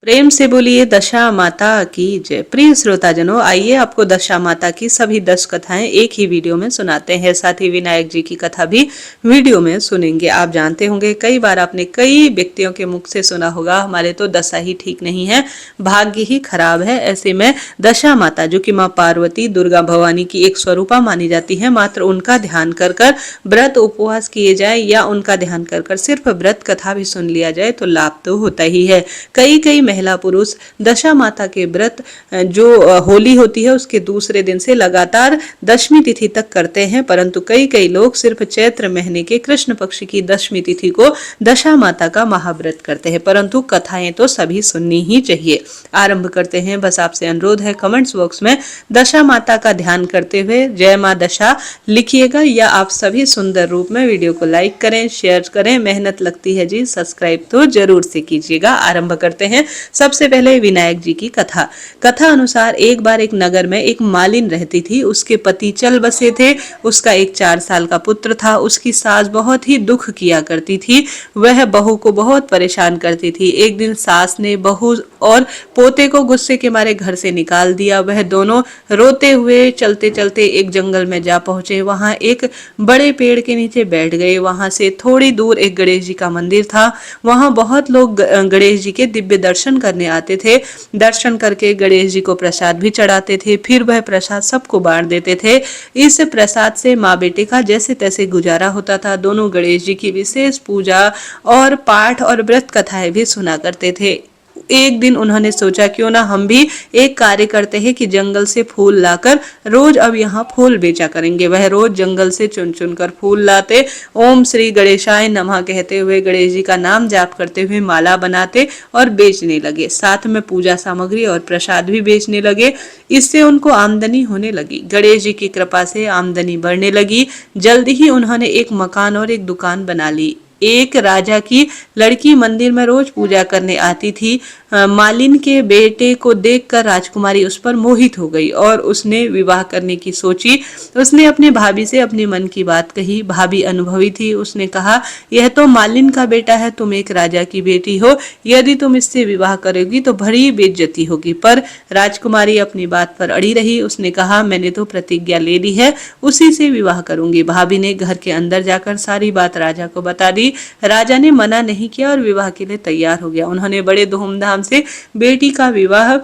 प्रेम से बोलिए दशा माता की जय। प्रिय श्रोताजनों, आइए आपको दशा माता की सभी 10 कथाएं एक ही वीडियो में सुनाते हैं। साथ ही विनायक जी की कथा भी वीडियो में सुनेंगे। आप जानते होंगे, कई बार आपने कई व्यक्तियों के मुख से सुना होगा, हमारे तो दशा ही ठीक नहीं है, भाग्य ही खराब है। ऐसे में दशा माता, जो कि माँ पार्वती दुर्गा भवानी की एक स्वरूपा मानी जाती है, मात्र उनका ध्यान कर कर व्रत उपवास किए जाए या उनका ध्यान कर कर सिर्फ व्रत कथा भी सुन लिया जाए तो लाभ तो होता ही है। कई महिला पुरुष दशा माता के व्रत जो होली होती है उसके दूसरे दिन से लगातार दशमी तिथि तक करते हैं, परंतु कई लोग सिर्फ चैत्र महीने के कृष्ण पक्ष की दशमी तिथि को दशा माता का महाव्रत करते हैं। परंतु कथाएं तो सभी सुननी ही चाहिए। आरंभ करते हैं। बस आपसे अनुरोध है, कमेंट्स बॉक्स में दशा माता का ध्यान करते हुए जय मां दशा लिखिएगा, या आप सभी सुंदर रूप में वीडियो को लाइक करें, शेयर करें। मेहनत लगती है जी, सब्सक्राइब तो जरूर से कीजिएगा। आरंभ करते हैं। सबसे पहले विनायक जी की कथा। कथा अनुसार एक बार एक नगर में एक मालिन रहती थी। उसके पति चल बसे थे। उसका एक 4 साल का पुत्र था। उसकी सास बहुत ही दुख किया करती थी। वह बहू को बहुत परेशान करती थी। एक दिन सास ने बहू और पोते को गुस्से के मारे घर से निकाल दिया। वह दोनों रोते हुए चलते चलते एक जंगल में जा पहुंचे। वहां एक बड़े पेड़ के नीचे बैठ गए। वहां से थोड़ी दूर एक गणेश जी का मंदिर था। वहां बहुत लोग गणेश जी के दिव्य दर्शन करने आते थे। दर्शन करके गणेश जी को प्रसाद भी चढ़ाते थे। फिर वह प्रसाद सबको बांट देते थे। इस प्रसाद से माँ बेटे का जैसे तैसे गुजारा होता था। दोनों गणेश जी की विशेष पूजा और पाठ और व्रत कथाएं भी सुना करते थे। एक दिन उन्होंने सोचा, क्यों ना हम भी एक कार्य करते हैं कि जंगल से फूल लाकर रोज अब यहाँ फूल बेचा करेंगे। वह रोज जंगल से चुन चुन कर फूल लाते, ओम श्री गणेशाय नमः कहते हुए गणेश जी का नाम जाप करते हुए माला बनाते और बेचने लगे। साथ में पूजा सामग्री और प्रसाद भी बेचने लगे। इससे उनको आमदनी होने लगी। गणेश जी की कृपा से आमदनी बढ़ने लगी। जल्दी ही उन्होंने एक मकान और एक दुकान बना ली। एक राजा की लड़की मंदिर में रोज पूजा करने आती थी। मालिन के बेटे को देखकर राजकुमारी उस पर मोहित हो गई और उसने विवाह करने की सोची। उसने अपने भाभी से अपने मन की बात कही। भाभी अनुभवी थी। उसने कहा, यह तो मालिन का बेटा है, तुम एक राजा की बेटी हो, यदि तुम इससे विवाह करोगी तो बड़ी बेइज्जती होगी। पर राजकुमारी अपनी बात पर अड़ी रही। उसने कहा, मैंने तो प्रतिज्ञा ले ली है, उसी से विवाह करूंगी। भाभी ने घर के अंदर जाकर सारी बात राजा को बता दी। राजा ने मना नहीं किया और विवाह के लिए तैयार हो गया। उन्होंने बड़े धूमधाम से बेटी का विवाह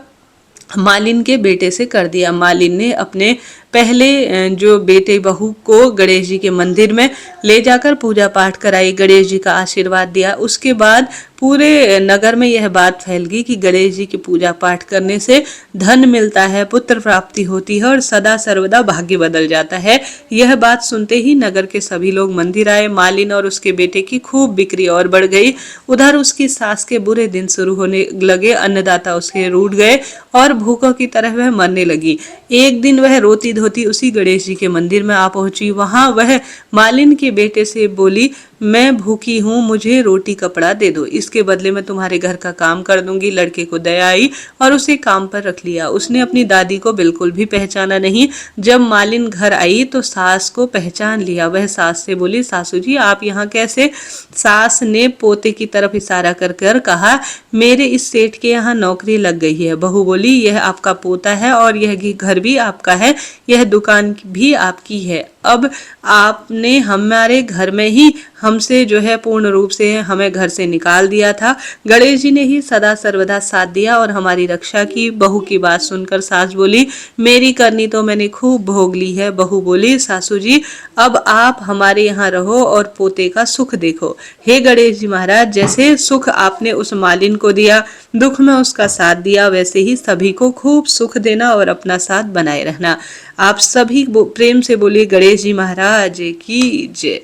मालिन के बेटे से कर दिया। मालिन ने अपने पहले जो बेटे बहू को गणेश जी के मंदिर में ले जाकर पूजा पाठ कराई, गणेश जी का आशीर्वाद दिया। उसके बाद पूरे नगर में यह बात फैल गई कि गणेश जी की पूजा पाठ करने से धन मिलता है, पुत्र प्राप्ति होती है और सदा सर्वदा भाग्य बदल जाता है। यह बात सुनते ही नगर के सभी लोग मंदिर आए। मालिन और उसके बेटे की खूब बिक्री और बढ़ गई। उधर उसकी सास के बुरे दिन शुरू होने लगे। अन्नदाता उसके रूठ गए और भूखों की तरह वह मरने लगी। एक दिन वह रोती धोती उसी गणेश जी के मंदिर में आ पहुंची। वहां वह मालिन के बेटे से बोली, मैं भूखी हूँ, मुझे रोटी कपड़ा दे दो, इसके बदले में तुम्हारे घर का काम कर दूंगी। लड़के को दया आई और उसे काम पर रख लिया। उसने अपनी दादी को बिल्कुल भी पहचाना नहीं। जब मालिन घर आई तो सास को पहचान लिया। वह सास से बोली, सासू जी आप यहाँ कैसे? सास ने पोते की तरफ इशारा कर कर कहा, मेरे इस सेठ के यहाँ नौकरी लग गई है। बहू बोली, यह आपका पोता है और यह घर भी आपका है, यह दुकान भी आपकी है। अब आपने हमारे घर में ही हमसे जो है पूर्ण रूप से हमें घर से निकाल दिया था। गणेश जी ने ही सदा सर्वदा साथ दिया और हमारी रक्षा की। बहू की बात सुनकर सास बोली, मेरी करनी तो मैंने खूब भोग ली है। बहू बोली, सासू जी अब आप हमारे यहाँ रहो और पोते का सुख देखो। हे गणेश जी महाराज, जैसे सुख आपने उस मालिन को दिया, दुख में उसका साथ दिया, वैसे ही सभी को खूब सुख देना और अपना साथ बनाए रहना। आप सभी प्रेम से बोलिए गणेश जी महाराज की जय।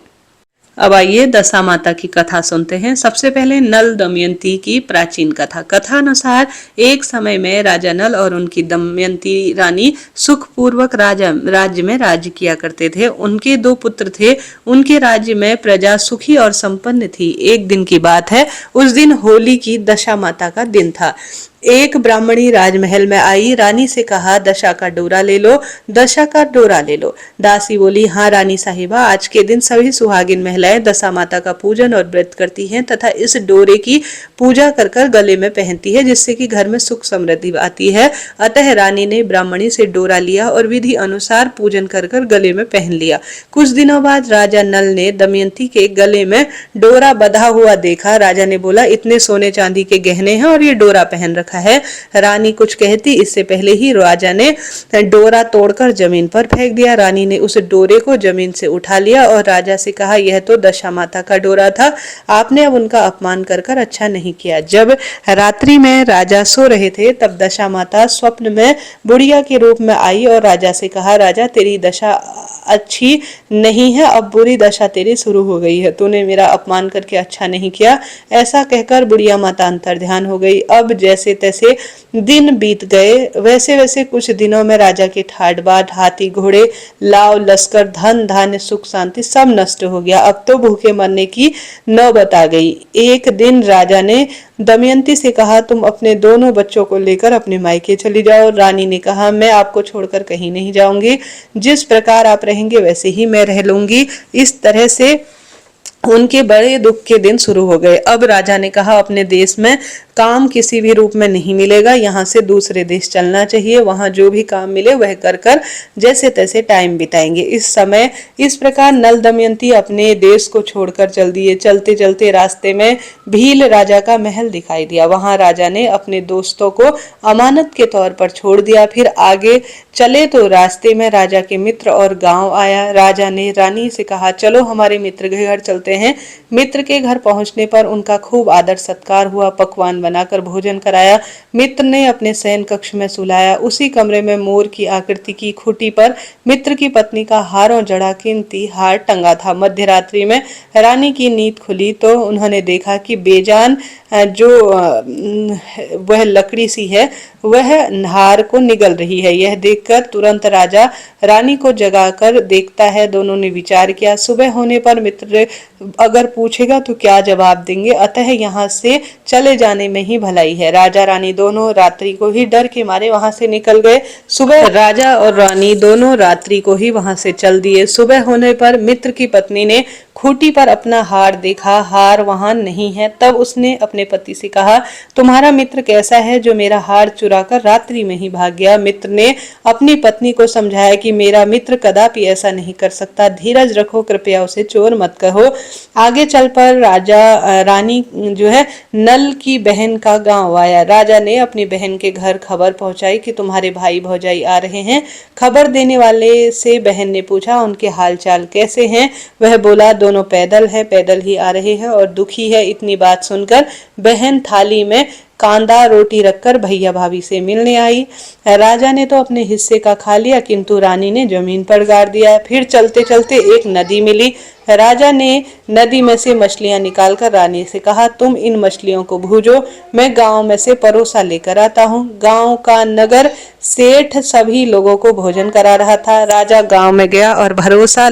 अब आइए दशा माता की कथा सुनते हैं। सबसे पहले नल दमयंती की प्राचीन कथा। कथा अनुसार एक समय में राजा नल और उनकी दमयंती रानी सुखपूर्वक राज्य में राज्य किया करते थे। उनके 2 पुत्र थे। उनके राज्य में प्रजा सुखी और संपन्न थी। एक दिन की बात है, उस दिन होली की दशा माता का दिन था। एक ब्राह्मणी राजमहल में आई। रानी से कहा, दशा का डोरा ले लो, दशा का डोरा ले लो। दासी बोली, हाँ रानी साहिबा, आज के दिन सभी सुहागिन महिला महिलाएं दशा माता का पूजन और व्रत करती हैं तथा इस डोरे की पूजा कर कर गले में पहनती है, जिससे कि घर में सुख समृद्धि आती है। अतः रानी ने ब्राह्मणी से डोरा लिया और विधि अनुसार पूजन कर कर गले में पहन लिया। कुछ दिनों बाद राजा नल ने दमयंती के गले में डोरा बंधा हुआ देखा। राजा ने बोला, इतने सोने चांदी के गहने हैं और ये डोरा पहन रखा है। रानी कुछ कहती इससे पहले ही राजा ने डोरा तोड़कर जमीन पर फेंक दिया। रानी ने उस डोरे को जमीन से उठा लिया और राजा से कहा, यह तो दशा माता का डोरा था, आपने अब उनका अपमान कर कर अच्छा नहीं किया। जब रात्रि में राजा सो रहे थे तब दशा माता स्वप्न में बुढ़िया के रूप में आई और राजा से कहा, राजा तेरी दशा अच्छी नहीं है, अब बुरी दशा तेरी शुरू हो गई है, तूने मेरा अपमान करके अच्छा नहीं किया। ऐसा कहकर बुढ़िया माता अंतर्ध्यान हो गई। अब जैसे तैसे दिन बीत गए, वैसे वैसे कुछ दिनों में राजा के ठाट बाट, हाथी घोड़े, लाव लश्कर, धन धान्य, सुख शांति सब नष्ट हो गया। अब तो भूखे मरने की नौबत आ गई। एक दिन राजा ने दमयंती से कहा, तुम अपने दोनों बच्चों को लेकर अपने मायके चली जाओ। रानी ने कहा, मैं आपको छोड़कर कहीं नहीं जाऊंगी, जिस प्रकार आप रहेंगे वैसे ही मैं रह लूंगी। इस तरह से उनके बड़े दुख के दिन शुरू हो गए। अब राजा ने कहा, अपने देश में काम किसी भी रूप में नहीं मिलेगा, यहाँ से दूसरे देश चलना चाहिए, वहां जो भी काम मिले वह कर कर जैसे तैसे टाइम बिताएंगे। इस समय इस प्रकार नल दमयंती अपने देश को छोड़कर चल दिए। चलते चलते रास्ते में भील राजा का महल दिखाई दिया। वहां राजा ने अपने दोस्तों को अमानत के तौर पर छोड़ दिया। फिर आगे चले तो रास्ते में राजा के मित्र और गांव आया। राजा ने रानी से कहा, चलो हमारे मित्र के घर चलते हैं। मित्र के घर पहुंचने पर उनका खूब आदर सत्कार हुआ, पकवान बनाकर भोजन कराया। मित्र ने अपने शयन कक्ष में सुलाया। उसी कमरे में मोर की आकृति की खूंटी पर मित्र की पत्नी का हारों जड़ा कीमती हार टंगा था। मध्य रात्रि में रानी की नींद खुली तो उन्होंने देखा कि बेजान जो वह लकड़ी सी है वह हार को निगल रही है। यह देखकर तुरंत राजा रानी को जगाकर देखता है। दोनों ने विचार किया, सुबह होने पर मित्र अगर पूछेगा तो क्या जवाब देंगे, अतः यहाँ से चले जाने में ही भलाई है। राजा रानी दोनों रात्रि को ही डर के मारे वहां से निकल गए। सुबह राजा और रानी दोनों रात्रि को ही वहां से चल दिए। सुबह होने पर मित्र की पत्नी ने खूंटी पर अपना हार देखा, हार वहां नहीं है। तब उसने अपने पति से कहा, तुम्हारा मित्र कैसा है जो मेरा हार चुराकर रात्रि में ही भाग गया। मित्र ने अपनी पत्नी को समझाया कि मेरा मित्र कदापि ऐसा नहीं कर सकता, धीरज रखो, कृपया उसे चोर मत कहो। आगे चल पर राजा रानी जो है नल की बहन का गांव आया। राजा ने अपनी बहन के घर खबर पहुंचाई कि तुम्हारे भाई भौजाई आ रहे हैं। खबर देने वाले से बहन ने पूछा, उनके हालचाल कैसे हैं। वह बोला, दोनों पैदल है, पैदल ही आ रहे हैं और दुखी है। इतनी बात सुनकर बहन थाली में कांदा रोटी रखकर भैया भाभी से मिलने आई। राजा ने तो अपने हिस्से का खा लिया, किंतु रानी ने जमीन पर गाड़ दिया। फिर चलते चलते एक नदी मिली। राजा ने नदी में से मछलियां निकालकर रानी से कहा, तुम इन मछलियों को भूजो, मैं गांव में से परोसा लेकर आता हूँ। गांव का नगर सेठ सभी लोगों को भोजन करा रहा था। राजा गांव में गया और परोसा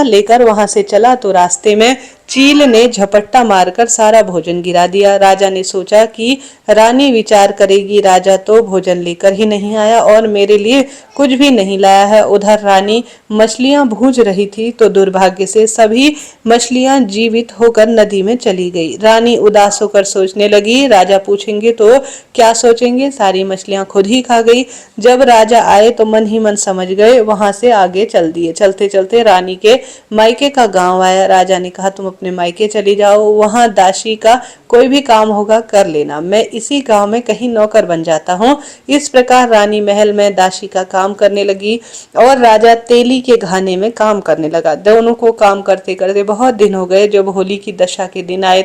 लेकर वहां से चला तो रास्ते में चील ने झपट्टा मारकर सारा भोजन गिरा दिया। राजा ने सोचा कि रानी विचार करेगी, राजा तो भोजन लेकर ही नहीं आया और मेरे लिए कुछ भी नहीं लाया है। उधर रानी मछलियां भूज रही थी तो दुर्भाग्य से सभी मछलियां जीवित होकर नदी में चली गई। रानी उदास होकर सोचने लगी, राजा पूछेंगे तो क्या सोचेंगे, सारी मछलियां खुद ही खा गई। जब राजा आए तो मन ही मन समझ गए, वहां से आगे चल दिए। चलते चलते रानी के मायके का गांव आया। राजा ने कहा, तुम अपने मायके चली जाओ, वहां दासी का कोई भी काम होगा कर लेना, मैं इसी गांव में कहीं नौकर बन जाता हूँ। इस प्रकार रानी महल में दासी का काम करने लगी और राजा तेली के घाने में काम करने लगा। दोनों को काम करते करते बहुत दिन हो गए। जब होली की दशा के दिन आए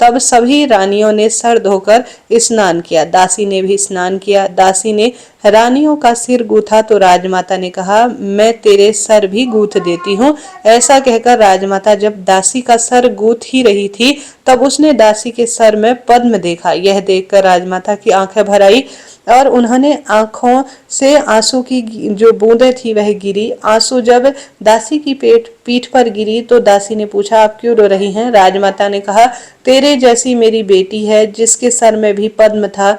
तब सभी रानियों ने सर धोकर स्नान किया। दासी ने भी स्नान किया। दासी ने रानियों का सिर गूथा तो राजमाता ने कहा, मैं तेरे सर भी गूथ देती हूँ। ऐसा कहकर राजमाता जब दासी का सर गूथ ही रही थी तब उसने दासी के सर में पद्म देखा। यह देखकर राजमाता की आंखें भर आई और उन्होंने आंखों से आंसू की जो बूंदें थी वह गिरी। आंसू जब दासी की पीठ पर गिरी तो दासी ने पूछा, आप क्यों रो रही हैं। राजमाता ने कहा, तेरे जैसी मेरी बेटी है जिसके सर में भी पद्म था,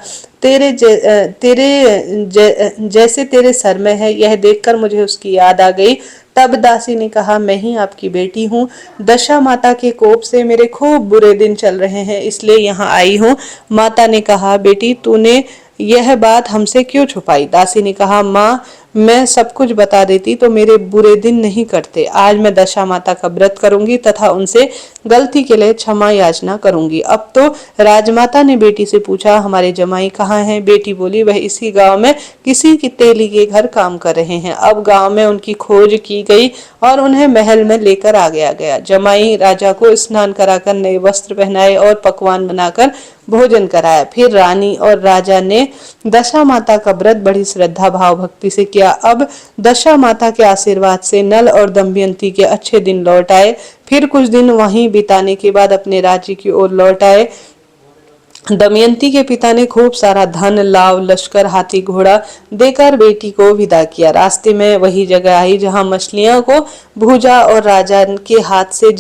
जैसे तेरे सर में है, यह देखकर मुझे उसकी याद आ गई। तब दासी ने कहा, मैं ही आपकी बेटी हूँ। दशा माता के कोप से मेरे खूब बुरे दिन चल रहे हैं, इसलिए यहाँ आई हूँ। माता ने कहा, बेटी तूने यह बात हमसे क्यों छुपाई? दासी ने कहा, माँ मैं सब कुछ बता देती तो मेरे बुरे दिन नहीं कटते। आज मैं दशा माता का व्रत करूंगी तथा उनसे गलती के लिए क्षमा याचना करूंगी। अब तो राजमाता ने बेटी से पूछा, हमारे जमाई कहाँ हैं? बेटी बोली, वह इसी गांव में किसी की तेली के घर काम कर रहे हैं। अब गांव में उनकी खोज की गई और उन्हें महल में लेकर आ गया। जमाई राजा को स्नान कराकर नए वस्त्र पहनाए और पकवान बनाकर भोजन कराया। फिर रानी और राजा ने दशा माता का व्रत बड़ी श्रद्धा भाव भक्ति से किया। अब दशा माता के आशीर्वाद से नल और दमयंती के अच्छे दिन लौट आए। फिर कुछ दिन वहीं बिताने के बाद अपने राज्य की ओर लौट आए। दमयंती के पिता ने खूब सारा धन, लाव, लश्कर, हाथी घोड़ा देकर बेटी को विदा किया। रास्ते में वही जगह आई जहां मछलियों को भूजा और राजा के हाथ से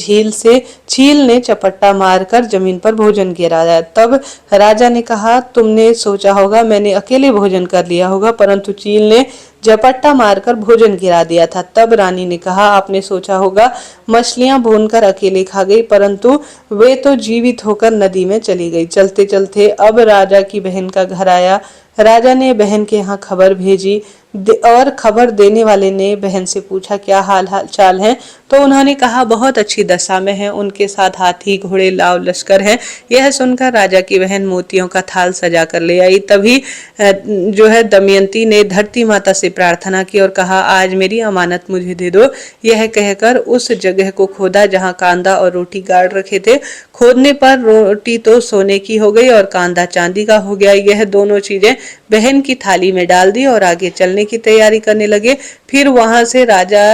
छील ने चपट्टा मारकर जमीन पर भोजन गिराया। तब राजा ने कहा, तुमने सोचा होगा मैंने अकेले भोजन कर लिया होगा, परंतु चील ने झपट्टा मारकर भोजन गिरा दिया था। तब रानी ने कहा, आपने सोचा होगा मछलियां भूनकर अकेले खा गई, परंतु वे तो जीवित होकर नदी में चली गई। चलते चलते अब राजा की बहन का घर आया। राजा ने बहन के यहाँ खबर भेजी और खबर देने वाले ने बहन से पूछा, क्या हाल चाल है? तो उन्होंने कहा, बहुत अच्छी दशा में है, उनके साथ हाथी घोड़े लाव लश्कर हैं। यह सुनकर राजा की बहन मोतियों का थाल सजा कर ले आई। तभी दमयंती ने धरती माता से प्रार्थना की और कहा, आज मेरी अमानत मुझे दे दो। यह कहकर उस जगह को खोदा जहाँ कांदा और रोटी गाड़ रखे थे। खोदने पर रोटी तो सोने की हो गई और कांदा चांदी का हो गया। यह दोनों चीजें बहन की थाली में डाल दी और आगे चलने की तैयारी करने लगे। फिर वहां से राजा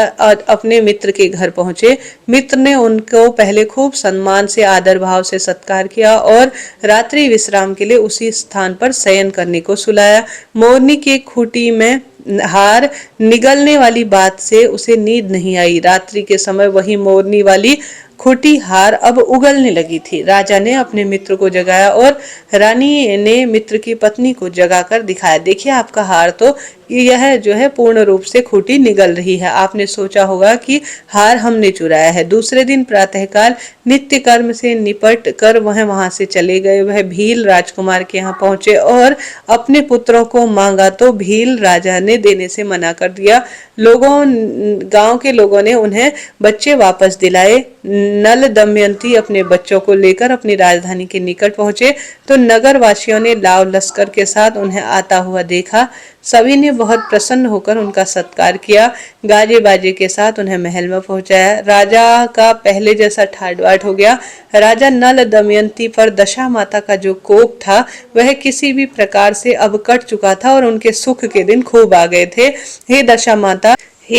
अपने मित्र के घर पहुंचे। मित्र ने उनको पहले खूब सम्मान से आदर भाव से सत्कार किया और रात्रि विश्राम के लिए उसी स्थान पर शयन करने को सुलाया। मोरनी की खूंटी में हार निगलने वाली बात से उसे नींद नहीं आई। रात्रि के समय वही मोरनी वाली खूंटी हार अब उगलने लगी थी। राजा ने अपने मित्र को जगाया और रानी ने मित्र की पत्नी को जगाकर दिखाया, देखिए आपका हार तो यह पूर्ण रूप से खूंटी निगल रही है। आपने सोचा होगा कि हार हमने चुराया है। दूसरे दिन प्रातःकाल नित्य कर्म से निपट कर वह वहां से चले गए। वह भील राजकुमार के यहाँ पहुंचे और अपने पुत्रों को मांगा तो भील राजा ने देने से मना कर दिया। गांव के लोगों ने उन्हें बच्चे वापस दिलाए। नल दमयंती अपने बच्चों को लेकर अपनी राजधानी के निकट पहुंचे तो नगर वासियों ने लाव लश्कर के साथ उन्हें आता हुआ देखा। सभी ने बहुत प्रसन्न होकर उनका सत्कार किया। गाजे बाजे के साथ उन्हें महल में पहुंचाया। राजा का पहले जैसा ठाट बाट हो गया। राजा नल दमयंती पर दशा माता का जो कोप था वह किसी भी प्रकार से अब कट चुका था और उनके सुख के दिन खूब आ गए थे। हे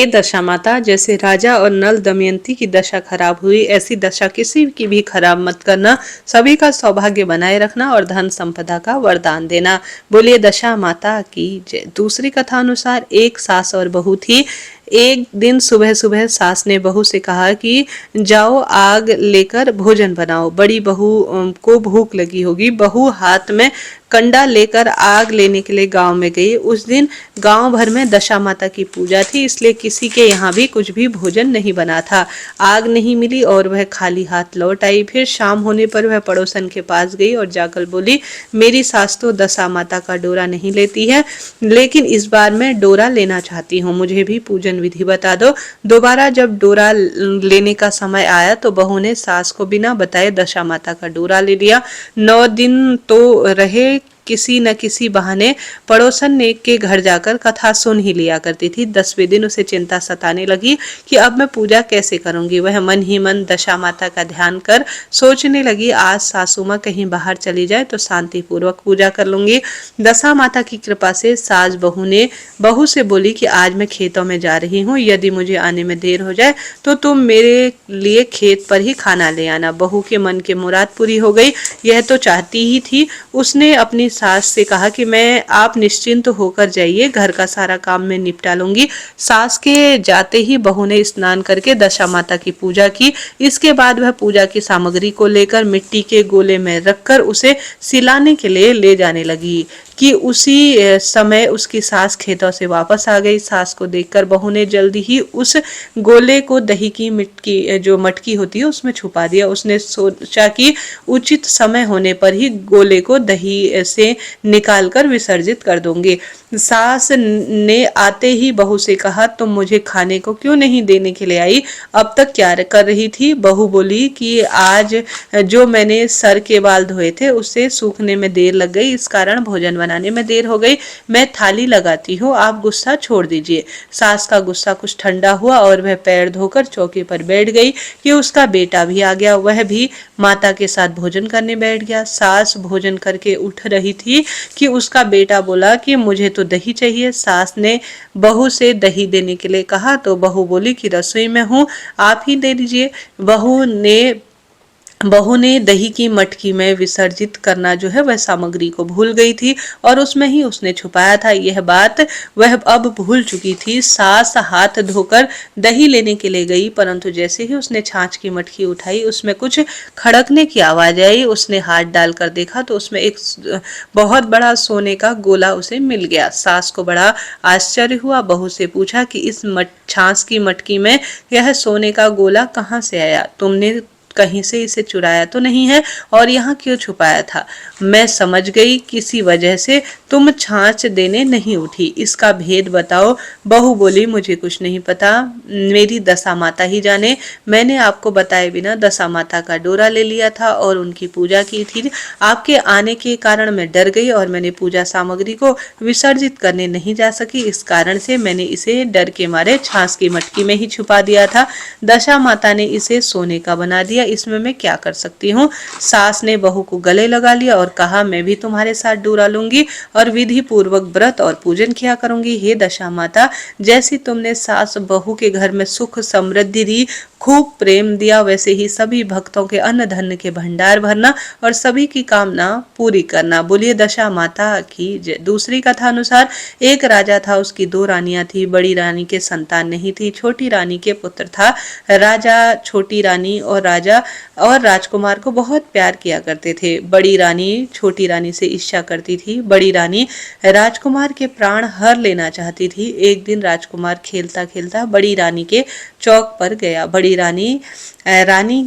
दशा माता, जैसे राजा और नल दमयंती की दशा खराब हुई, ऐसी दशा किसी की भी खराब मत करना। सभी का सौभाग्य बनाए रखना और धन संपदा का वरदान देना। बोलिए दशा माता की जय। दूसरी कथा अनुसार एक सास और बहू थी। एक दिन सुबह सुबह सास ने बहू से कहा कि जाओ आग लेकर भोजन बनाओ, बड़ी बहू को भूख लगी होगी। बहू हाथ में कंडा लेकर आग लेने के लिए गांव में गई। उस दिन गांव भर में दशा माता की पूजा थी, इसलिए किसी के यहाँ भी कुछ भी भोजन नहीं बना था। आग नहीं मिली और वह खाली हाथ लौट आई। फिर शाम होने पर वह पड़ोसन के पास गई और जाकर बोली, मेरी सास तो दशा माता का डोरा नहीं लेती है, लेकिन इस बार मैं डोरा लेना चाहती हूँ, मुझे भी पूजन विधि बता दो। दोबारा जब डोरा लेने का समय आया तो बहू ने सास को बिना बताए दशा माता का डोरा ले लिया। 9 दिन तो रहे। किसी न किसी बहाने पड़ोसन ने के घर जाकर कथा सुन ही लिया करती थी। 10वें दिन उसे चिंता सताने लगी कि अब मैं पूजा कैसे करूंगी। वह मन ही मन दशा माता का ध्यान कर सोचने लगी, आज सासू माँ कहीं बाहर चली जाए तो शांति पूर्वक पूजा कर लूंगी। दशा माता की कृपा से सास बहू से बोली कि आज मैं खेतों में जा रही हूँ, यदि मुझे आने में देर हो जाए तो तुम मेरे लिए खेत पर ही खाना ले आना। बहू के मन की मुराद पूरी हो गई। यह तो चाहती ही थी। उसने अपनी सास से कहा कि आप निश्चिंत होकर जाइए, घर का सारा काम मैं निपटा लूंगी। सास के जाते ही बहू ने स्नान करके दशा माता की पूजा की। इसके बाद वह पूजा की सामग्री को लेकर मिट्टी के गोले में रखकर उसे सिलाने के लिए ले जाने लगी। कि उसी समय उसकी सास खेतों से वापस आ गई। सास को देखकर बहू ने जल्दी ही उस गोले को दही की मिटकी जो मटकी होती है उसमें छुपा दिया। उसने सोचा कि उचित समय होने पर ही गोले को दही से निकालकर विसर्जित कर दूंगी। सास ने आते ही बहू से कहा, तुम मुझे खाने को क्यों नहीं देने के लिए आई? अब तक क्या कर रही थी? बहू बोली कि आज जो मैंने सर के बाल धोए थे उससे सूखने में देर लग गई, इस कारण भोजन बनाने में देर हो गई। मैं थाली लगाती हूँ, आप गुस्सा छोड़ दीजिए। सास का गुस्सा कुछ ठंडा हुआ और वह पैर धोकर चौकी पर बैठ गई कि उसका बेटा भी आ गया। वह भी माता के साथ भोजन करने बैठ गया। सास भोजन करके उठ रही थी कि उसका बेटा बोला कि मुझे तो दही चाहिए। सास ने बहू से दही देने के लिए कहा तो बहू बोली कि रसोई में हूँ, आप ही दे दीजिए। बहू ने दही की मटकी में विसर्जित करना जो है वह सामग्री को भूल गई थी और उसमें ही उसने छुपाया था। यह बात वह अब भूल चुकी थी। सास हाथ धोकर दही लेने के लिए गई, परंतु जैसे ही उसने छाछ की मटकी उठाई उसमें कुछ खड़कने की आवाज आई। उसने हाथ डालकर देखा तो उसमें एक बहुत बड़ा सोने का गोला उसे मिल गया। सास को बड़ा आश्चर्य हुआ। बहू से पूछा कि इस छाछ की मटकी में यह सोने का गोला कहाँ से आया? तुमने कहीं से इसे चुराया तो नहीं है और यहाँ क्यों छुपाया था? मैं समझ गई किसी वजह से तुम छाछ देने नहीं उठी, इसका भेद बताओ। बहू बोली, मुझे कुछ नहीं पता, मेरी दशा माता ही जाने। मैंने आपको बताए बिना दशा माता का डोरा ले लिया था और उनकी पूजा की थी। आपके आने के कारण मैं डर गई और मैंने पूजा सामग्री को विसर्जित करने नहीं जा सकी। इस कारण से मैंने इसे डर के मारे छाछ की मटकी में ही छुपा दिया था। दशा माता ने इसे सोने का बना दिया, इसमें मैं क्या कर सकती हूँ? सास ने बहू को गले लगा लिया और कहा, मैं भी तुम्हारे साथ डोरा लूंगी और विधि पूर्वक व्रत और पूजन किया करूंगी। हे दशा माता, जैसी तुमने सास बहू के घर में सुख समृद्धि दी, खूब प्रेम दिया, वैसे ही सभी भक्तों के अन्न धन के भंडार भरना और सभी की कामना पूरी करना। बोलिए दशा माता की जय। दूसरी कथा अनुसार एक राजा था, उसकी दो रानियां थी। बड़ी रानी के संतान नहीं थी, छोटी रानी के पुत्र था। राजा छोटी रानी और राजा और राजकुमार को बहुत प्यार किया करते थे। बड़ी रानी छोटी रानी से ईर्ष्या करती थी। बड़ी रानी राजकुमार के प्राण हर लेना चाहती थी। एक दिन राजकुमार खेलता खेलता बड़ी रानी के चौक पर गया। बड़ी रानी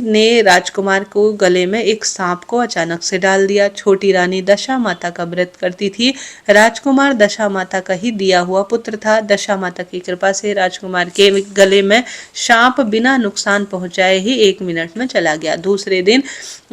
ने राजकुमार को गले में एक सांप को अचानक से डाल दिया। छोटी रानी दशा माता का व्रत करती थी। राजकुमार दशा माता का ही दिया हुआ पुत्र था। दशा माता की कृपा से राजकुमार के गले में सांप बिना नुकसान पहुंचाए ही 1 मिनट में चला गया। दूसरे दिन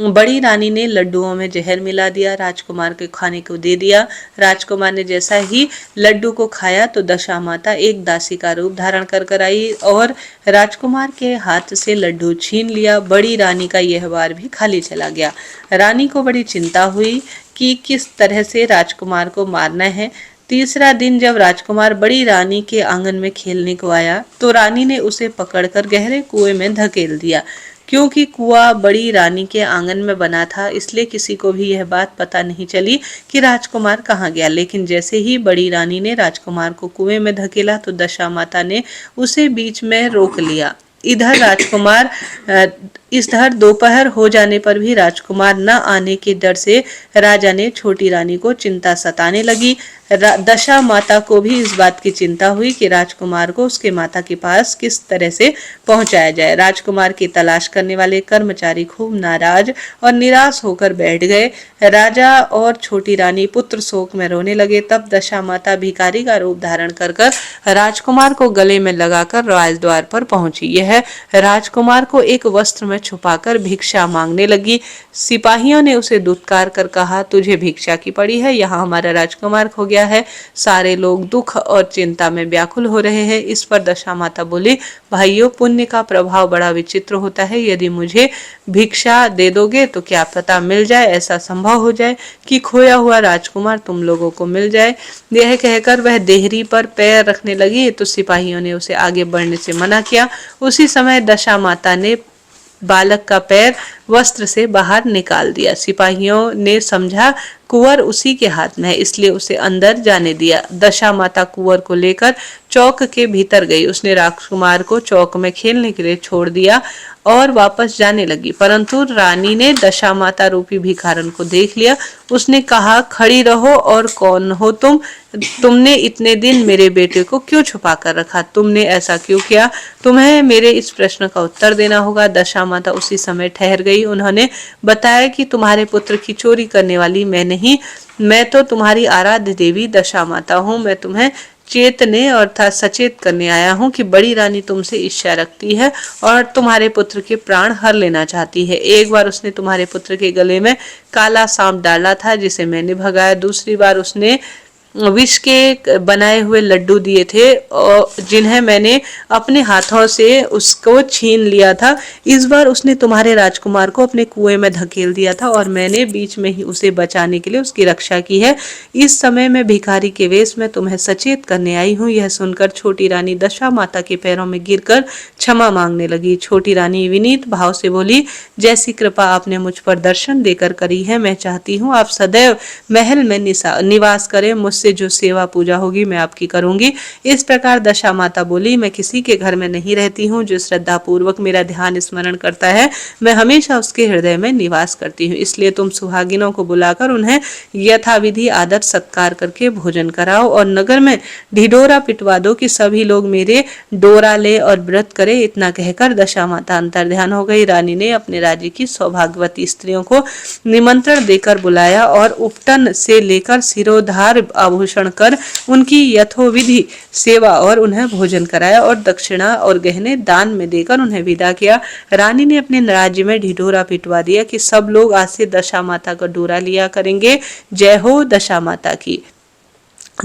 बड़ी रानी ने लड्डुओं में जहर मिला दिया, राजकुमार के खाने को दे दिया। राजकुमार ने जैसा ही लड्डू को खाया तो दशा माता एक दासी का रूप धारण कर आई और राजकुमार के हाथ से लड्डू छीन लिया। बड़ी रानी का यह वार भी खाली चला गया। रानी को बड़ी चिंता हुई कि किस तरह से राजकुमार को मारना है। तीसरा दिन जब राजकुमार बड़ी रानी के आंगन में खेलने को आया तो रानी ने उसे पकड़कर गहरे कुएं में धकेल दिया। क्योंकि कुआं बड़ी रानी के आंगन में बना था, इसलिए किसी को भी यह बात पता नहीं चली कि राजकुमार कहाँ गया। लेकिन जैसे ही बड़ी रानी ने राजकुमार को कुएं में धकेला तो दशा माता ने उसे बीच में रोक लिया। इधर दोपहर हो जाने पर भी राजकुमार न आने के डर से राजा ने छोटी रानी को चिंता सताने लगी। दशा माता को भी इस बात की चिंता हुई कि राजकुमार को उसके माता के पास किस तरह से पहुंचाया जाए। राजकुमार की तलाश करने वाले कर्मचारी खूब नाराज और निराश होकर बैठ गए। राजा और छोटी रानी पुत्र शोक में रोने लगे। तब दशा माता भिखारी का रूप धारण कर राजकुमार को गले में लगाकर राजद्वार पर पहुंची। यह राजकुमार को एक वस्त्र में छुपाकर भिक्षा मांगने लगी। सिपाहियों ने उसे दुत्कार कर कहा, तुझे भिक्षा की पड़ी है, यहाँ हमारा राजकुमार खो गया है। सारे लोग दुख और चिंता में व्याकुल हो रहे हैं। इस पर दशा माता बोली, भाइयों, पुण्य का प्रभाव बड़ा विचित्र होता है। यदि मुझे भिक्षा दे दोगे तो क्या पता मिल जाए, ऐसा संभव हो जाए कि खोया हुआ राजकुमार तुम लोगों को मिल जाए। यह कहकर वह देहरी पर पैर रखने लगी तो सिपाहियों ने उसे आगे बढ़ने से मना किया। उसी समय दशा माता ने बालक का पैर वस्त्र से बाहर निकाल दिया। सिपाहियों ने समझा कुंवर उसी के हाथ में है, इसलिए उसे अंदर जाने दिया। दशा माता कुंवर को लेकर चौक के भीतर गई। उसने राजकुमार को चौक में खेलने के लिए छोड़ दिया और वापस जाने लगी, परंतु रानी ने दशा माता रूपी भिखारन को देख लिया। उसने कहा, खड़ी रहो और कौन हो तुम? तुमने इतने दिन मेरे बेटे को क्यों छुपा कर रखा? तुमने ऐसा क्यों किया? तुम्हें मेरे इस प्रश्न का उत्तर देना होगा। दशा माता उसी समय ठहर गई। उन्होंने बताया कि तुम्हारे पुत्र की चोरी करने वाली मैं नहीं, मैं तो तुम्हारी आराध्य देवी दशा माता हूँ। मैं तुम्हें चेतने अर्थात सचेत करने आया हूँ कि बड़ी रानी तुमसे ईर्ष्या रखती है और तुम्हारे पुत्र के प्राण हर लेना चाहती है। एक बार उसने तुम्हारे पुत्र के गले में काला सांप डाला था जिसे मैंने भगाया। दूसरी बार उसने विष के बनाए हुए लड्डू दिए थे और जिन्हें मैंने अपने हाथों से उसको छीन लिया था। इस बार उसने तुम्हारे राजकुमार को अपने कुएं में धकेल दिया था और मैंने बीच में ही उसे बचाने के लिए उसकी रक्षा की है। इस समय मैं भिखारी के वेश में तुम्हें सचेत करने आई हूँ। यह सुनकर छोटी रानी दशा माता के पैरों में गिरकर क्षमा मांगने लगी। छोटी रानी विनीत भाव से बोली, जैसी कृपा आपने मुझ पर दर्शन देकर करी है, मैं चाहती हूँ आप सदैव महल में निवास करें। मुझसे जो सेवा पूजा होगी मैं आपकी करूंगी। इस प्रकार दशा माता बोली, मैं किसी के घर में नहीं रहती हूँ। जो श्रद्धा पूर्वक मेरा ध्यान स्मरण करता है मैं हमेशा उसके हृदय में निवास करती हूँ। इसलिए तुम सुहागिनों को बुलाकर उन्हें यथाविधि आदर सत्कार करके भोजन कराओ और नगर में ढिढोरा पिटवा दो कि सभी लोग मेरे डोरा ले और व्रत करे। इतना कहकर दशा माता अंतर्ध्यान हो गई। रानी ने अपने राज्य की सौभाग्यवती स्त्रियों को निमंत्रण देकर बुलाया और उपटन से लेकर सिरोधार आभूषण कर उनकी यथोविधि सेवा और उन्हें भोजन कराया और दक्षिणा और गहने दान में देकर उन्हें विदा किया। रानी ने अपने राज्य में ढिढोरा पिटवा दिया कि सब लोग आज से दशा माता का डोरा लिया करेंगे। जय हो दशा माता की।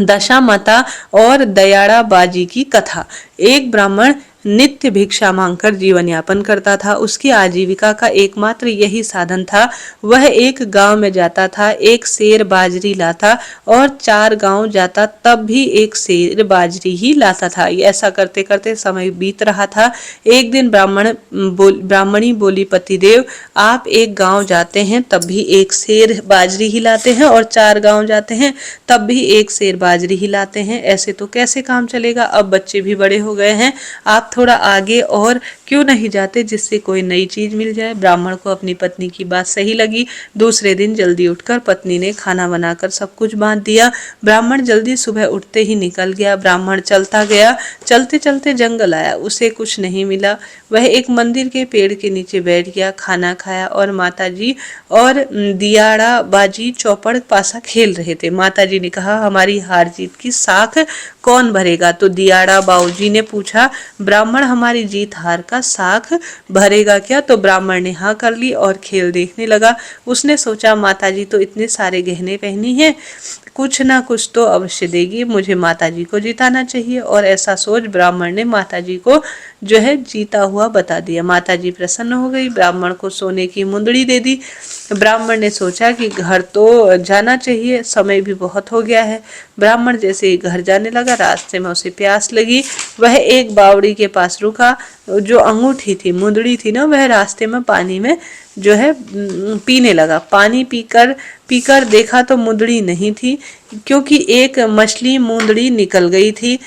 दशा माता और दयाड़ा बाजी की कथा। एक ब्राह्मण नित्य भिक्षा मांगकर जीवन यापन करता था। उसकी आजीविका का एकमात्र यही साधन था। वह एक गांव में जाता था, एक सेर बाजरी लाता और 4 गांव जाता तब भी एक सेर बाजरी ही लाता था। ऐसा करते करते समय बीत रहा था। एक दिन ब्राह्मणी बोली, पतिदेव आप एक गांव जाते हैं तब भी एक सेर बाजरी ही लाते हैं और 4 गांव जाते हैं तब भी एक सेर बाजरी ही लाते हैं। ऐसे तो कैसे काम चलेगा? अब बच्चे भी बड़े हो गए हैं, आप थोड़ा आगे और क्यों नहीं जाते जिससे कोई नई चीज मिल जाए। ब्राह्मण को अपनी पत्नी की बात सही लगी। दूसरे दिन जल्दी उठकर पत्नी ने खाना बनाकर सब कुछ बांध दिया। ब्राह्मण जल्दी सुबह उठते ही निकल गया। ब्राह्मण चलता गया, चलते चलते जंगल आया, उसे कुछ नहीं मिला। वह एक मंदिर के पेड़ के नीचे बैठ गया, खाना खाया और माताजी और दियाड़ा बाजी चौपड़ पासा खेल रहे थे। माताजी ने कहा, हमारी हार जीत की साख कौन भरेगा? तो दियाड़ा बाबूजी ने पूछा, ब्राह्मण हमारी जीत हार का साख भरेगा क्या? तो ब्राह्मण ने हाँ कर ली और खेल देखने लगा। उसने सोचा, माताजी तो इतने सारे गहने पहनी है, कुछ ना कुछ तो अवश्य देगी, मुझे माताजी को जिताना चाहिए। और ऐसा सोच ब्राह्मण ने माताजी को जो है जीता हुआ बता दिया। माताजी प्रसन्न हो गई, ब्राह्मण को सोने की मुंदड़ी दे दी। ब्राह्मण ने सोचा कि घर तो जाना चाहिए, समय भी बहुत हो गया है। ब्राह्मण जैसे ही घर जाने लगा, रास्ते में उसे प्यास लगी। वह एक बावड़ी के पास रुका। जो अंगूठी थी, मुंदड़ी थी ना, वह रास्ते में पानी में जो है पीने लगा। पानी पीकर देखा तो मुंदड़ी नहीं थी, क्योंकि एक मछली मुंदड़ी निकल गई थी।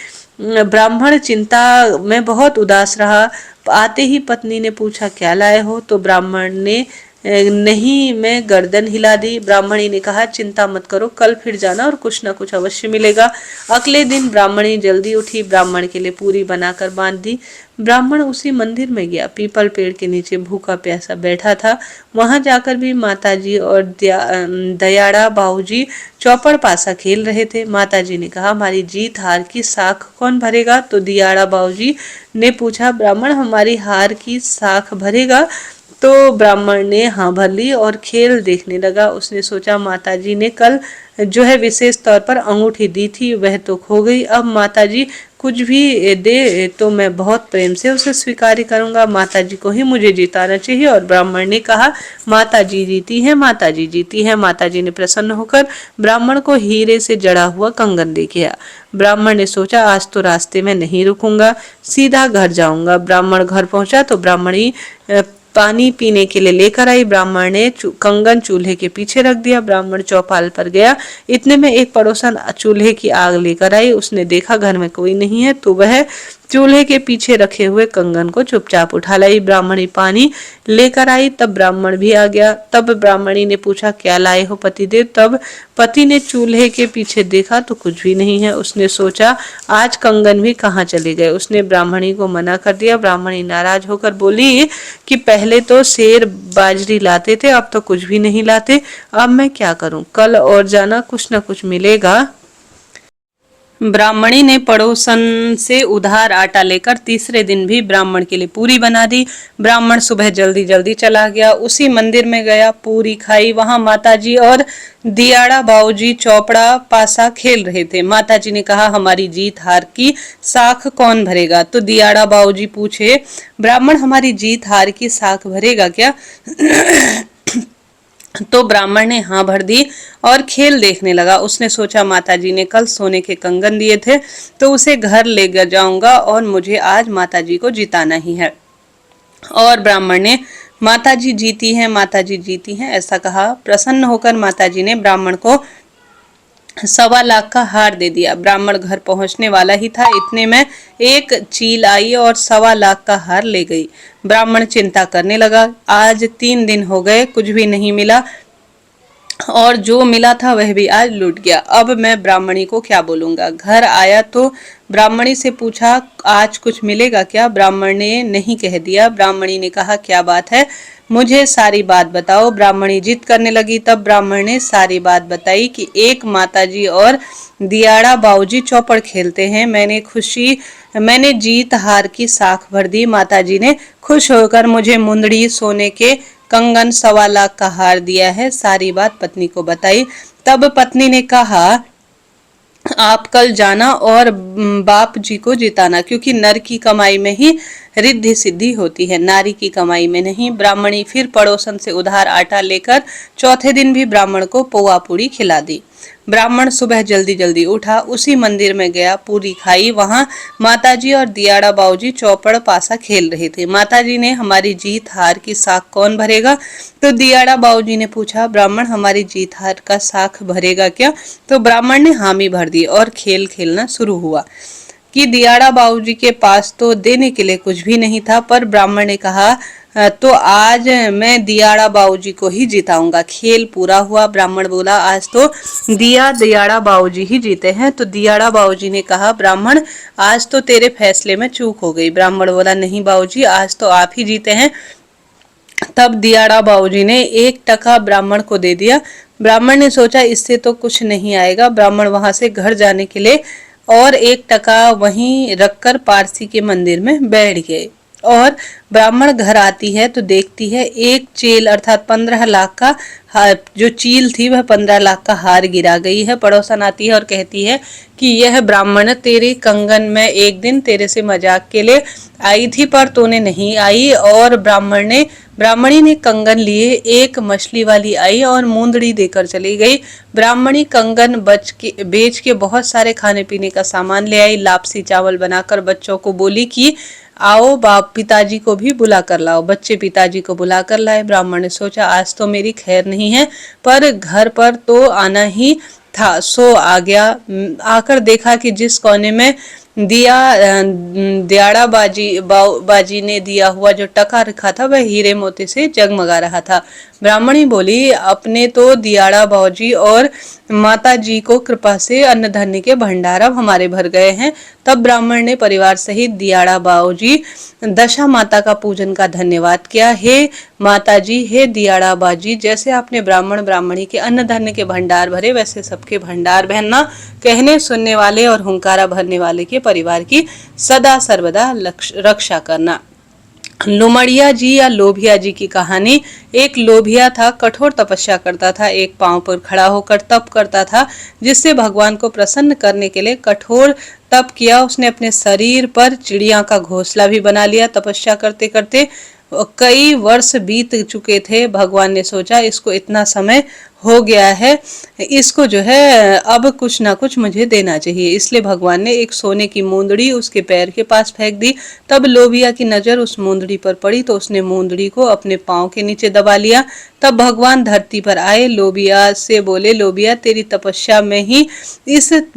ब्राह्मण चिंता में बहुत उदास रहा। आते ही पत्नी ने पूछा, क्या लाए हो? तो ब्राह्मण ने नहीं, मैं गर्दन हिला दी। ब्राह्मणी ने कहा, चिंता मत करो, कल फिर जाना और कुछ ना कुछ अवश्य मिलेगा। अगले दिन ब्राह्मणी जल्दी उठी, ब्राह्मण के लिए पूरी बनाकर बांध दी। ब्राह्मण उसी मंदिर में गया, पीपल पेड़ के नीचे भूखा प्यासा बैठा था। वहां जाकर भी माताजी और दयाड़ा बाबूजी चौपड़ पासा खेल रहे थे। माताजी ने कहा, हमारी जीत हार की साख कौन भरेगा? तो दियाड़ा बाबूजी ने पूछा, ब्राह्मण हमारी हार की साख भरेगा? तो ब्राह्मण ने हाँ भर ली और खेल देखने लगा। उसने सोचा, माताजी ने कल जो है विशेष तौर पर अंगूठी दी थी, वह तो खो गई। अब माताजी कुछ भी दे तो मैं बहुत प्रेम से उसे स्वीकार करूंगा। माताजी को ही मुझे जिताना चाहिए। और ब्राह्मण ने कहा, माताजी जीती है, माताजी जीती है। माताजी ने प्रसन्न होकर ब्राह्मण को हीरे से जड़ा हुआ कंगन दे गया। ब्राह्मण ने सोचा, आज तो रास्ते में नहीं रुकूंगा, सीधा घर जाऊंगा। ब्राह्मण घर पहुंचा तो ब्राह्मणी पानी पीने के लिए लेकर आई। ब्राह्मण ने कंगन चूल्हे के पीछे रख दिया। ब्राह्मण चौपाल पर गया। इतने में एक पड़ोसन चूल्हे की आग लेकर आई। उसने देखा घर में कोई नहीं है तो वह चूल्हे के पीछे रखे हुए कंगन को चुपचाप उठा लाई। ब्राह्मणी पानी लेकर आई। तब ब्राह्मण भी आ गया। तब ब्राह्मणी ने पूछा, क्या लाए हो पतिदेव? तब पति ने चूल्हे के पीछे देखा तो कुछ भी नहीं है। उसने सोचा, आज कंगन भी कहाँ चले गए। उसने ब्राह्मणी को मना कर दिया। ब्राह्मणी नाराज होकर बोली कि पहले तो सेर बाजरी लाते थे, अब तो कुछ भी नहीं लाते। अब मैं क्या करूं? कल और जाना, कुछ न कुछ मिलेगा। ब्राह्मणी ने पड़ोसन से उधार आटा लेकर तीसरे दिन भी ब्राह्मण के लिए पूरी बना दी। ब्राह्मण सुबह जल्दी जल्दी चला गया। उसी मंदिर में गया, पूरी खाई। वहां माताजी और दियाड़ा बाऊजी चौपड़ा पासा खेल रहे थे। माताजी ने कहा, हमारी जीत हार की साख कौन भरेगा? तो दियाड़ा बाऊजी पूछे, ब्राह्मण हमारी जीत हार की साख भरेगा क्या? तो ब्राह्मण ने हाँ भर दी और खेल देखने लगा। उसने सोचा, माताजी ने कल सोने के कंगन दिए थे तो उसे घर ले जाऊंगा और मुझे आज माताजी को जिताना ही है। और ब्राह्मण ने माताजी जीती हैं, माताजी जीती हैं ऐसा कहा। प्रसन्न होकर माताजी ने ब्राह्मण को 1.25 लाख का हार दे दिया। ब्राह्मण घर पहुंचने वाला ही था, इतने में एक चील आई और 1.25 लाख का हार ले गई। ब्राह्मण चिंता करने लगा, आज 3 दिन हो गए, कुछ भी नहीं मिला और जो मिला था वह भी आज लूट गया। अब मैं ब्राह्मणी को क्या बोलूंगा? घर आया तो ब्राह्मणी से पूछा, आज कुछ मिलेगा क्या? ब्राह्मण ने नहीं कह दिया। ब्राह्मणी ने कहा, क्या बात है, मुझे सारी बात बताओ। ब्राह्मणी जिद करने लगी। तब ब्राह्मण ने सारी बात बताई कि एक माताजी और दियाड़ा बाऊजी चौपड़ खेलते हैं। मैंने जीत हार की साख भर दी। माताजी ने खुश होकर मुझे मुंदड़ी, सोने के कंगन, 1.25 लाख का हार दिया है। सारी बात पत्नी को बताई। तब पत्नी ने कहा, आप कल जाना और बाप जी को जिताना, क्योंकि नर की कमाई में ही रिद्धि सिद्धि होती है, नारी की कमाई में नहीं। ब्राह्मणी फिर पड़ोसन से उधार आटा लेकर चौथे दिन भी ब्राह्मण को पोहा पूरी खिला दी। ब्राह्मण सुबह जल्दी जल्दी उठा, उसी मंदिर में गया, पूरी खाई। वहां माताजी और दियाड़ा बाऊजी चौपड़ पासा खेल रहे थे। माताजी ने, हमारी जीत हार की साख कौन भरेगा? तो दियाड़ा बाऊजी ने पूछा, ब्राह्मण हमारी जीत हार का साख भरेगा क्या? तो ब्राह्मण ने हामी भर दी और खेल खेलना शुरू हुआ कि दियाड़ा बाऊजी के पास तो देने के लिए कुछ भी नहीं था, पर ब्राह्मण ने कहा, तो आज मैं दियाड़ा बाऊजी को ही जिताऊंगा। खेल पूरा हुआ। ब्राह्मण बोला, आज तो दियाड़ा बाऊजी ही जीते हैं। तो दियाड़ा बाऊजी ने कहा, ब्राह्मण आज तो तेरे फैसले में चूक हो गई। ब्राह्मण बोला, नहीं बाऊजी, आज तो आप ही जीते हैं। तब दियाड़ा बाऊजी ने 1 टका ब्राह्मण को दे दिया। ब्राह्मण ने सोचा, इससे तो कुछ नहीं आएगा। ब्राह्मण वहां से घर जाने के लिए और 1 टका वहीं रखकर पारसी के मंदिर में बैठ गए। और ब्राह्मण घर आती है तो देखती है एक चेल अर्थात 15 लाख का जो चील थी वह 15 लाख का हार गिरा गई है। पड़ोसन आती है और कहती है कि यह ब्राह्मण तेरे कंगन में एक दिन तेरे से मजाक के लिए आई थी पर तूने नहीं आई। और ब्राह्मणी ने कंगन लिए, एक मछली वाली आई और मूंदड़ी देकर चली गई। ब्राह्मणी कंगन बेच के बहुत सारे खाने पीने का सामान ले आई। लापसी चावल बनाकर बच्चों को बोली कि आओ बाप पिताजी को भी बुला कर लाओ। बच्चे पिताजी को बुला कर लाए। ब्राह्मण ने सोचा, आज तो मेरी खैर नहीं है, पर घर पर तो आना ही था, सो आ गया। आकर देखा कि जिस कोने में दियाड़ा बाजी ने दिया हुआ जो टका रखा था वह हीरे मोती से जगमगा रहा था। ब्राह्मणी बोली, अपने तो दियाड़ा बाजी और माता जी को कृपा से अन्न धन्य के भंडार अब हमारे भर गए हैं। तब ब्राह्मण ने परिवार सहित दियाड़ा बाजी दशा माता का पूजन का धन्यवाद किया। हे माता जी, हे दियाड़ा बाजी, जैसे आपने ब्राह्मण ब्राह्मणी के अन्न धन्य के भंडार भरे वैसे सबके भंडार भरना। कहने सुनने वाले और हुंकारा भरने वाले के परिवार की सदा सर्वदा रक्षा करना। लोमड़िया जी या लोभिया जी की कहानी। एक लोभिया था, कठोर तपस्या करता था, एक पांव पर खड़ा होकर तप करता था, जिससे भगवान को प्रसन्न करने के लिए कठोर तप किया। उसने अपने शरीर पर चिड़िया का घोंसला भी बना लिया। तपस्या करते करते कई वर्ष बीत चुके थे। भगवान ने सोचा, इसको इतना समय हो गया है, इसको जो है अब कुछ ना कुछ मुझे देना चाहिए। इसलिए भगवान ने एक सोने की मूंदड़ी उसके पैर के पास फेंक दी। तब लोबिया की नजर उस मूंदड़ी पर पड़ी तो उसने मूंदड़ी को अपने पांव के नीचे दबा लिया। तब भगवान धरती पर आए, लोबिया से बोले, लोबिया तेरी तपस्या में ही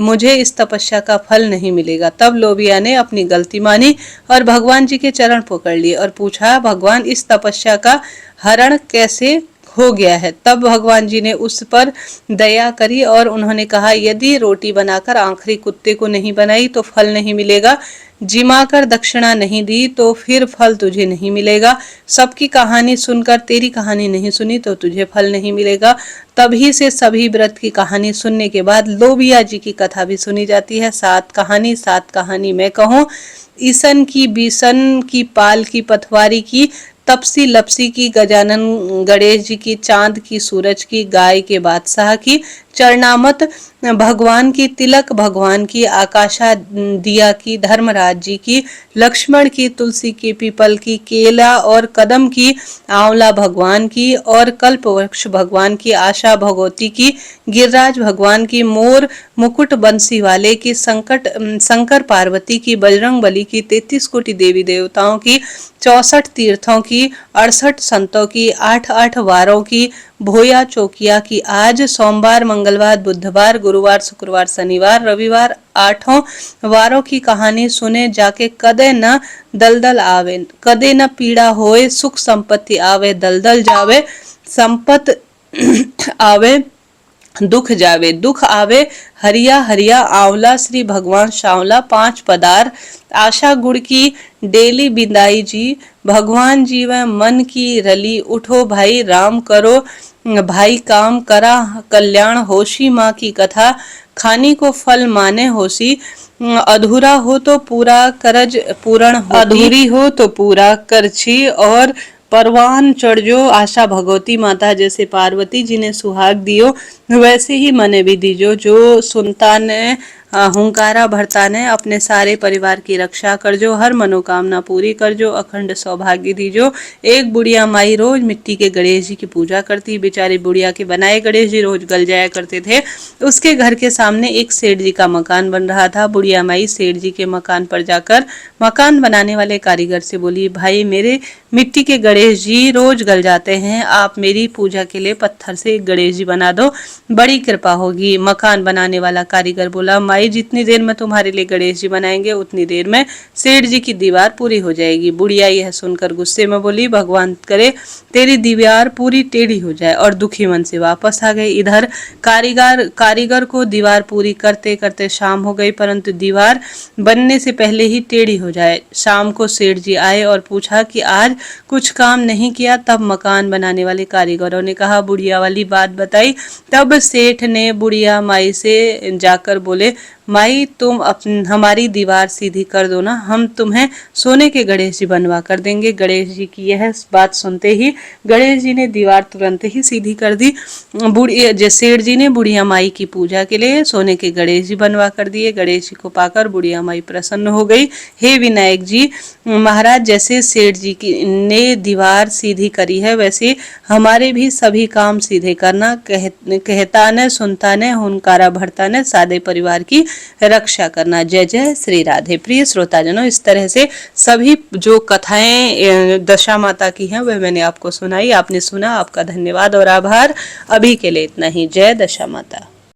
मुझे इस तपस्या का फल नहीं मिलेगा। तब लोबिया ने अपनी गलती मानी और भगवान जी के चरण पकड़ लिए और पूछा, भगवान इस तपस्या का हरण कैसे हो गया है। तब भगवान जी ने उस पर दया करी और उन्होंने कहा, यदि रोटी बनाकर आखिरी कुत्ते को नहीं बनाई तो फल नहीं मिलेगा, जिमा कर दक्षिणा नहीं दी तो फिर फल तुझे नहीं मिलेगा, सबकी कहानी सुनकर तेरी कहानी नहीं सुनी तो तुझे फल नहीं मिलेगा। तभी से सभी व्रत की कहानी सुनने के बाद लोबिया जी की कथा भी सुनी जाती है। 7 कहानी मैं कहूँ, ईसन की, बीसन की, पाल की, पथवारी की, तपसी लपसी की, गजानन गणेश जी की, चांद की, सूरज की, गाय के बादशाह की, चरणामत भगवान की, तिलक भगवान की, आकाशा दिया की, धर्मराज जी की, लक्ष्मण की, तुलसी की, पीपल की, केला और कदम की, आंवला भगवान की और कल्प वृक्ष भगवान की, आशा भगवती की, गिरिराज भगवान की, मोर मुकुट बंसी वाले की, शंकर पार्वती की, बजरंग बली की, 33 कोटि देवी देवताओं की, 64 तीर्थों की, 68 संतों की, 8 वारों की, भोया चौकिया की, आज सोमवार, मंगलवार, बुधवार, गुरुवार, शुक्रवार, शनिवार, रविवार, 8 वारों की कहानी सुने जाके। कदे न दलदल आवे, कदे न पीड़ा होए, सुख संपत्ति आवे, दलदल जावे, संपत आवे, दुख जावे, दुख आवे, हरिया हरिया आंवला, श्री भगवान शांवला, 5 पदार, आशा गुड़ की, डेली बिंदाई जी, भगवान जीव मन की रली, उठो भाई राम करो, भाई काम करा कल्याण होशी, माँ की कथा खानी को फल माने होशी, अधूरा हो तो पूरा करज पूर्ण हो, अधूरी हो तो पूरा करछी, और परवान चढ़ जो, आशा भगवती माता जैसे पार्वती जी ने सुहाग दियो वैसे ही मने भी दीजो, जो सुनता ने हुंकारा भरता ने, अपने सारे परिवार की रक्षा कर जो, हर मनोकामना पूरी कर जो, अखंड सौभाग्य दीजो। एक बुढ़िया माई रोज मिट्टी के गणेश जी की पूजा करती, बेचारी बुढ़िया के बनाए गणेश जी रोज गल जाया करते थे। उसके घर के सामने एक सेठ जी का मकान बन रहा था। बुढ़िया माई सेठ जी के मकान पर जाकर मकान बनाने वाले कारीगर से बोली, भाई मेरे मिट्टी के गणेश जी रोज गल जाते हैं, आप मेरी पूजा के लिए पत्थर से एक गणेश जी बना दो, बड़ी कृपा होगी। मकान बनाने वाला कारीगर बोला, माई जितनी देर में तुम्हारे लिए गणेश जी बनाएंगे उतनी देर में सेठ जी की दीवार पूरी हो जाएगी। बुढ़िया यह सुनकर गुस्से में बोली, भगवान करे तेरी दीवार पूरी टेढ़ी हो जाए, और दुखी मन से वापस आ गई। इधर कारीगर को दीवार पूरी करते करते शाम हो गई, परंतु दीवार बनने से पहले ही टेढ़ी हो जाए। शाम को सेठ जी आए और पूछा कि आज कुछ काम नहीं किया। तब मकान बनाने वाले कारीगरों ने कहा, बुढ़िया वाली बात बताई। तब सेठ ने बुढ़िया माई से जाकर बोले, माई तुम हमारी दीवार सीधी कर दो ना, हम तुम्हें सोने के गणेश जी बनवा कर देंगे। गणेश जी की यह बात सुनते ही गणेश जी ने दीवार तुरंत ही सीधी कर दी। सेठ जी ने बुढ़िया माई की पूजा के लिए सोने के गणेश जी बनवा कर दिए। गणेश जी को पाकर बुढ़िया माई प्रसन्न हो गई। हे विनायक जी महाराज, जैसे सेठ जी ने दीवार सीधी करी है वैसे हमारे भी सभी काम सीधे करना। कहता न सुनता न, हुनकारा भरता न, सादे परिवार की रक्षा करना। जय जय श्री राधे। प्रिय श्रोताजनों, इस तरह से सभी जो कथाएं दशा माता की हैं वह मैंने आपको सुनाई। आपने सुना, आपका धन्यवाद और आभार। अभी के लिए इतना ही। जय दशा माता।